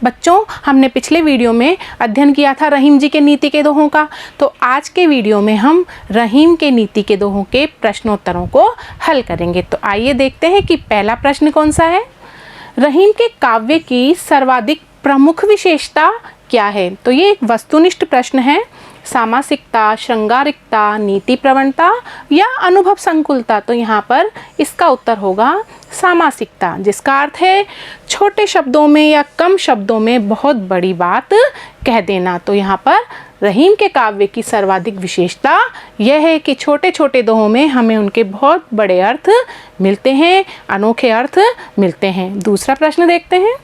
बच्चों, हमने पिछले वीडियो में अध्ययन किया था रहीम जी के नीति के दोहों का। तो आज के वीडियो में हम रहीम के नीति के दोहों के प्रश्नोत्तरों को हल करेंगे। तो आइए देखते हैं कि पहला प्रश्न कौन सा है। रहीम के काव्य की सर्वाधिक प्रमुख विशेषता क्या है? तो ये एक वस्तुनिष्ठ प्रश्न है। सामासिकता, श्रृंगारिकता, नीति प्रवणता या अनुभव संकुलता। तो यहाँ पर इसका उत्तर होगा सामासिकता, जिसका अर्थ है छोटे शब्दों में या कम शब्दों में बहुत बड़ी बात कह देना। तो यहाँ पर रहीम के काव्य की सर्वाधिक विशेषता यह है कि छोटे छोटे दोहों में हमें उनके बहुत बड़े अर्थ मिलते हैं, अनोखे अर्थ मिलते हैं। दूसरा प्रश्न देखते हैं।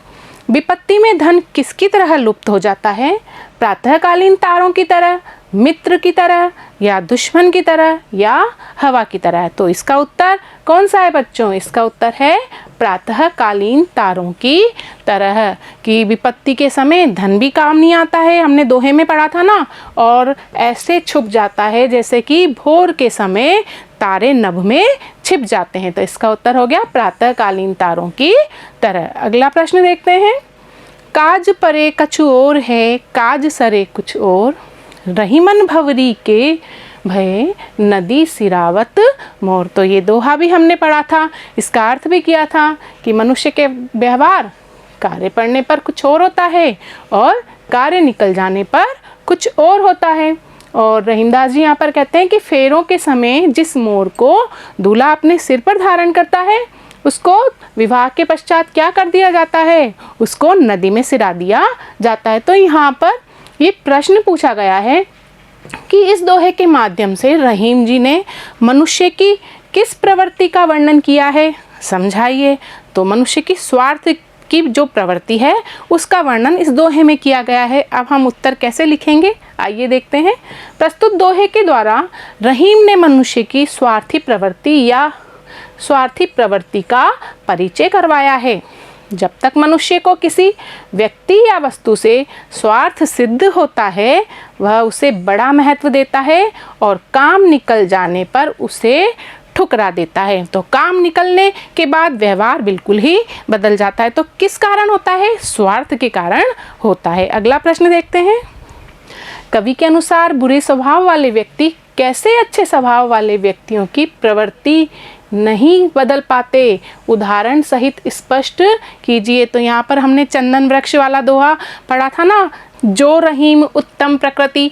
विपत्ति में धन किसकी तरह लुप्त हो जाता है? प्रातःकालीन तारों की तरह, मित्र की तरह या दुश्मन की तरह या हवा की तरह। तो इसका उत्तर कौन सा है बच्चों? इसका उत्तर है प्रातःकालीन तारों की तरह। कि विपत्ति के समय धन भी काम नहीं आता है, हमने दोहे में पढ़ा था ना, और ऐसे छुप जाता है जैसे कि भोर के समय तारे नभ में छिप जाते हैं। तो इसका उत्तर हो गया प्रातःकालीन तारों की तरह। अगला प्रश्न देखते हैं। काज परे कछु और है, काज सरे कुछ और, रहीमन भंवरी के भय नदी सिरावत मोर। तो ये दोहा भी हमने पढ़ा था, इसका अर्थ भी किया था कि मनुष्य के व्यवहार कार्य पड़ने पर कुछ और होता है और कार्य निकल जाने पर कुछ और होता है। और रहीमदास जी यहाँ पर कहते हैं कि फेरों के समय जिस मोर को दूल्हा अपने सिर पर धारण करता है, उसको विवाह के पश्चात क्या कर दिया जाता है? उसको नदी में सिरा दिया जाता है। तो यहाँ पर ये प्रश्न पूछा गया है कि इस दोहे के माध्यम से रहीम जी ने मनुष्य की किस प्रवृत्ति का वर्णन किया है, समझाइए। तो मनुष्य की स्वार्थ की जो प्रवृत्ति है उसका वर्णन इस दोहे में किया गया है। अब हम उत्तर कैसे लिखेंगे, आइए देखते हैं। प्रस्तुत दोहे के द्वारा रहीम ने मनुष्य की स्वार्थी प्रवृत्ति का परिचय करवाया है। जब तक मनुष्य को किसी व्यक्ति या वस्तु से स्वार्थ सिद्ध होता है, वह उसे बड़ा महत्व देता है और काम निकल जाने पर उसे ठुकरा देता है। तो काम निकलने के बाद व्यवहार बिल्कुल ही बदल जाता है। तो किस कारण होता है? स्वार्थ के कारण होता है। अगला प्रश्न देखते हैं। कवि के अनुसार बुरे स्वभाव वाले व्यक्ति कैसे अच्छे स्वभाव वाले व्यक्तियों की प्रवृत्ति नहीं बदल पाते? उदाहरण सहित स्पष्ट कीजिए। तो यहाँ पर हमने चंदन वृक्ष वाला दोहा पढ़ा था ना, जो रहीम उत्तम प्रकृति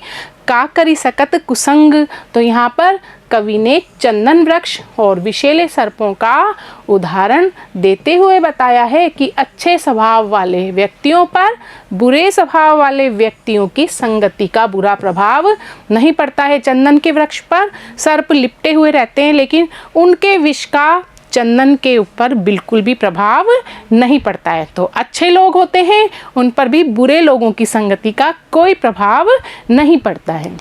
का करी सकत कुसंग। तो यहाँ पर कवि ने चंदन वृक्ष और विषैले सर्पों का उदाहरण देते हुए बताया है कि अच्छे स्वभाव वाले व्यक्तियों पर बुरे स्वभाव वाले व्यक्तियों की संगति का बुरा प्रभाव नहीं पड़ता है। चंदन के वृक्ष पर सर्प लिपटे हुए रहते हैं, लेकिन उनके विष का चंदन के ऊपर बिल्कुल भी प्रभाव नहीं पड़ता है। तो अच्छे लोग होते हैं, उन पर भी बुरे लोगों की संगति का कोई प्रभाव नहीं पड़ता है।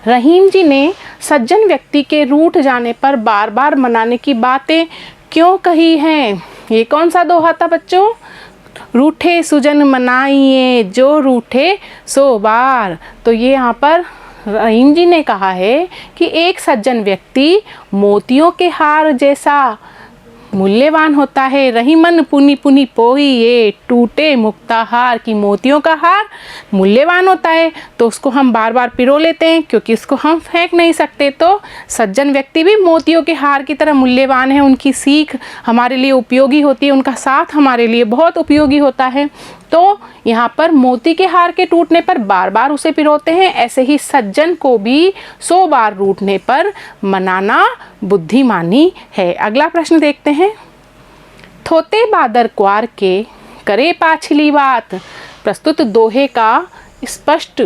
रहीम जी ने सज्जन व्यक्ति के रूठ जाने पर बार बार मनाने की बातें क्यों कही हैं? ये कौन सा दोहा था बच्चों? रूठे सुजन मनाइए, जो रूठे सो बार। तो ये यहाँ पर रहीम जी ने कहा है कि एक सज्जन व्यक्ति मोतियों के हार जैसा मूल्यवान होता है। रहीमन पुनि पुनि पोई ये टूटे मुक्ता हार। की मोतियों का हार मूल्यवान होता है तो उसको हम बार बार पिरो लेते हैं, क्योंकि इसको हम फेंक नहीं सकते। तो सज्जन व्यक्ति भी मोतियों के हार की तरह मूल्यवान है। उनकी सीख हमारे लिए उपयोगी होती है, उनका साथ हमारे लिए बहुत उपयोगी होता है। तो यहाँ पर मोती के हार के टूटने पर बार बार उसे पिरोते हैं, ऐसे ही सज्जन को भी 100 बार रूठने पर मनाना बुद्धिमानी है। अगला प्रश्न देखते हैं। थोते बादर क्वार के करे पाछली बात। प्रस्तुत दोहे का स्पष्ट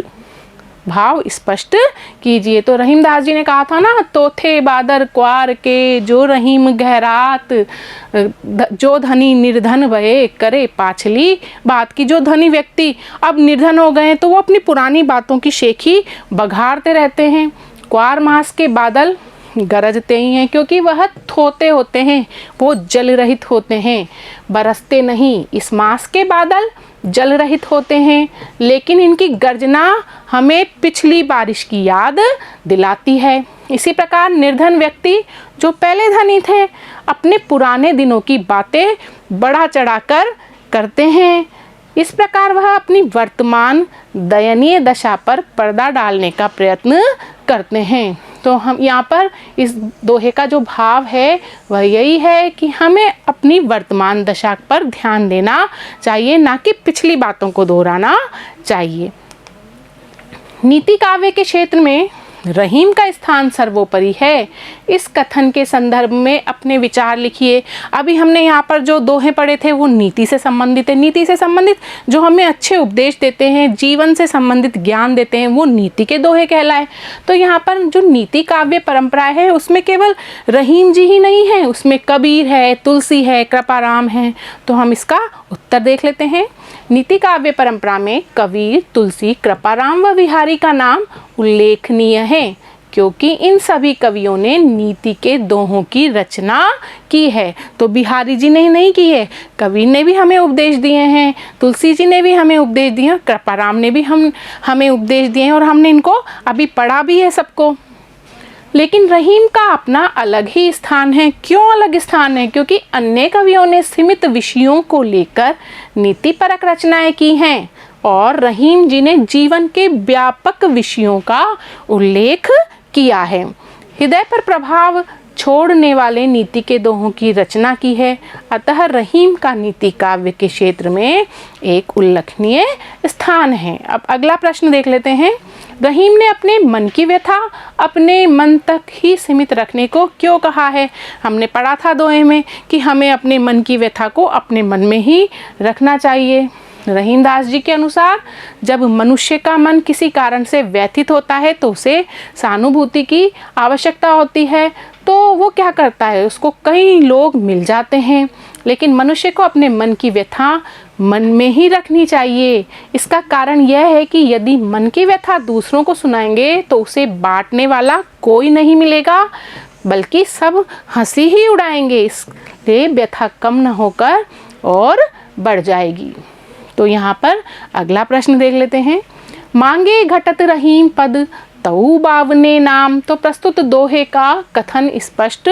भाव स्पष्ट कीजिए। तो रहीमदास जी ने कहा था ना, तोथे बादर क्वार के जो रहीम गहरात, जो धनी निर्धन भये करे पाछली बात। की जो धनी व्यक्ति अब निर्धन हो गए हैं तो वो अपनी पुरानी बातों की शेखी बघारते रहते हैं। क्वार मास के बादल गरजते ही हैं, क्योंकि वह थोते होते हैं, वो जल रहित होते हैं, बरसते नहीं। इस मास के बादल जल रहित होते हैं, लेकिन इनकी गर्जना हमें पिछली बारिश की याद दिलाती है। इसी प्रकार निर्धन व्यक्ति जो पहले धनी थे, अपने पुराने दिनों की बातें बढ़ा चढ़ाकर करते हैं, इस प्रकार वह अपनी वर्तमान दयनीय दशा पर पर्दा डालने का प्रयत्न करते हैं। तो हम यहाँ पर इस दोहे का जो भाव है वह यही है कि हमें अपनी वर्तमान दशा पर ध्यान देना चाहिए, ना कि पिछली बातों को दोहराना चाहिए। नीति काव्य के क्षेत्र में रहीम का स्थान सर्वोपरि है। इस कथन के संदर्भ में अपने विचार लिखिए। अभी हमने यहाँ पर जो दोहे पढ़े थे वो नीति से संबंधित है। नीति से संबंधित जो हमें अच्छे उपदेश देते हैं, जीवन से संबंधित ज्ञान देते हैं, वो नीति के दोहे कहलाए। तो यहाँ पर जो नीति काव्य परंपरा है उसमें केवल रहीम जी ही नहीं है, उसमें कबीर है, तुलसी है, कृपाराम है। तो हम इसका उत्तर देख लेते हैं। नीति काव्य परंपरा में कबीर, तुलसी, कृपाराम व बिहारी का नाम उल्लेखनीय है, क्योंकि इन सभी कवियों ने नीति के दोहों की रचना की है। तो बिहारी जी ने नहीं की है, कबीर ने भी हमें उपदेश दिए हैं, तुलसी जी ने भी हमें उपदेश दिए हैं, कृपाराम ने भी हमें उपदेश दिए हैं, और हमने इनको अभी पढ़ा भी है सबको। लेकिन रहीम का अपना अलग ही स्थान है। क्यों अलग स्थान है? क्योंकि अन्य कवियों ने सीमित विषयों को लेकर नीतिपरक रचनाएं की हैं और रहीम जी ने जीवन के व्यापक विषयों का उल्लेख किया है। हृदय पर प्रभाव छोड़ने वाले नीति के दोहों की रचना की है। अतः रहीम का नीति काव्य के क्षेत्र में एक उल्लेखनीय स्थान है। अब अगला प्रश्न देख लेते हैं। रहीम ने अपने मन की व्यथा अपने मन तक ही सीमित रखने को क्यों कहा है? हमने पढ़ा था दोहे में कि हमें अपने मन की व्यथा को अपने मन में ही रखना चाहिए। रहीमदास जी के अनुसार जब मनुष्य का मन किसी कारण से व्यथित होता है तो उसे सहानुभूति की आवश्यकता होती है। तो वो क्या करता है, उसको कई लोग मिल जाते हैं, लेकिन मनुष्य को अपने मन की व्यथा मन में ही रखनी चाहिए। इसका कारण यह है कि यदि मन की व्यथा दूसरों को सुनाएंगे तो उसे बांटने वाला कोई नहीं मिलेगा, बल्कि सब हंसी ही उड़ाएंगे। इसलिए व्यथा कम न होकर और बढ़ जाएगी। तो यहाँ पर अगला प्रश्न देख लेते हैं। मांगे घटत रहीम पद तऊ बावने नाम। तो प्रस्तुत दोहे का कथन स्पष्ट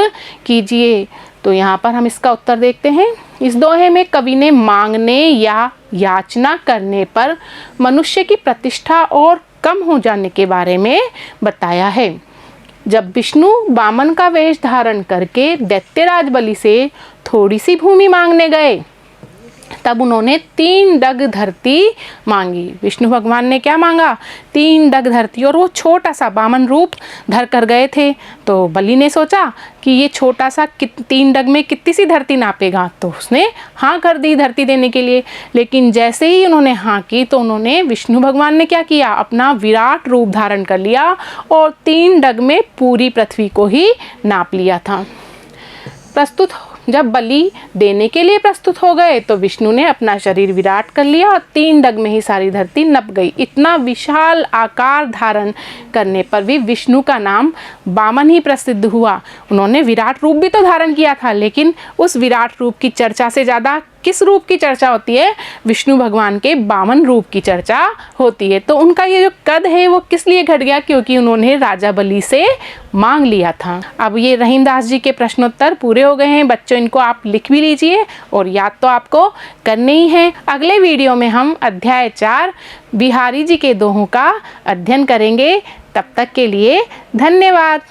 कीजिए। तो यहाँ पर हम इसका उत्तर देखते हैं। इस दोहे में कवि ने मांगने या याचना करने पर मनुष्य की प्रतिष्ठा और कम हो जाने के बारे में बताया है। जब विष्णु वामन का वेश धारण करके दैत्यराज बलि से थोड़ी सी भूमि मांगने गए, तब उन्होंने 3 डग धरती मांगी। विष्णु भगवान ने क्या मांगा? 3 डग धरती, और वो छोटा सा वामन रूप धर कर गए थे। तो बलि ने सोचा कि ये छोटा सा 3 डग में कितनी सी धरती नापेगा, तो उसने हाँ कर दी धरती देने के लिए। लेकिन जैसे ही उन्होंने हाँ की तो उन्होंने विष्णु भगवान ने क्या किया? अपना विराट रूप धारण कर लिया और 3 डग में पूरी पृथ्वी को ही नाप लिया था। जब बलि देने के लिए प्रस्तुत हो गए तो विष्णु ने अपना शरीर विराट कर लिया और 3 डग में ही सारी धरती नप गई। इतना विशाल आकार धारण करने पर भी विष्णु का नाम वामन ही प्रसिद्ध हुआ। उन्होंने विराट रूप भी तो धारण किया था, लेकिन उस विराट रूप की चर्चा से ज़्यादा किस रूप की चर्चा होती है? विष्णु भगवान के वामन रूप की चर्चा होती है। तो उनका ये जो कद है वो किस लिए घट गया? क्योंकि उन्होंने राजा बलि से मांग लिया था। अब ये रहीमदास जी के प्रश्नोत्तर पूरे हो गए हैं बच्चों, इनको आप लिख भी लीजिए और याद तो आपको करने ही है। अगले वीडियो में हम अध्याय 4 बिहारी जी के दोहों का अध्ययन करेंगे। तब तक के लिए धन्यवाद।